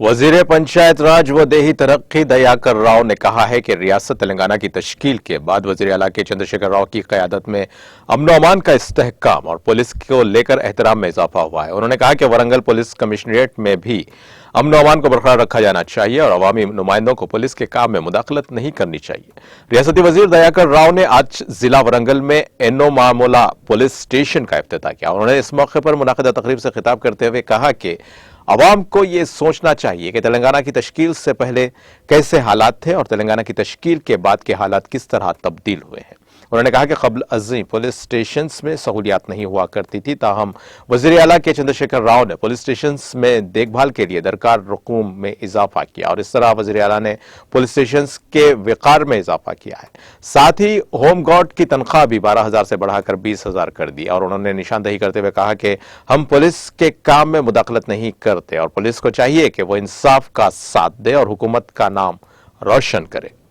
वजीर पंचायत राज व देही तरक्की दयाकर राव ने कहा है कि रियासत तेलंगाना की तश्कील के बाद वजीर आला के चंद्रशेखर राव की क़यादत में अमन व अमान का इस्तेहकाम और पुलिस को लेकर एहतराम में इजाफा हुआ है। उन्होंने कहा कि वरंगल पुलिस कमिश्नरेट में भी अमन व अमान को बरकरार रखा जाना चाहिए और अवामी नुमाइंदों को पुलिस के काम में मुदाखलत नहीं करनी चाहिए। रियासती वजीर दयाकर राव ने आज जिला वरंगल में एनो मामूला पुलिस स्टेशन का इफ्तिताह किया। उन्होंने इस मौके पर मुनाकिदा तकरीब से खिताब करते हुए कहा कि अवाम को ये सोचना चाहिए कि तेलंगाना की तश्कील से पहले कैसे हालात थे और तेलंगाना की तश्कील के बाद के हालात किस तरह तब्दील हुए हैं। उन्होंने कहा कि क़ब्ल अज़ीं पुलिस स्टेशंस में सहूलियात नहीं हुआ करती थी, ताहम वज़ीर आला के चंद्रशेखर राव ने पुलिस स्टेशंस में देखभाल के लिए दरकार रकूम में इजाफा किया और इस तरह वज़ीर आला ने पुलिस स्टेशंस के वक़ार में इजाफा किया है। साथ ही होम गार्ड की तनख्वाह भी 12,000 से बढ़ाकर 20,000 कर दी और उन्होंने निशानदही करते हुए कहा कि हम पुलिस के काम में मुदाखलत नहीं करते और पुलिस को चाहिए कि वो इंसाफ का साथ दे और हुकूमत का नाम रोशन करे।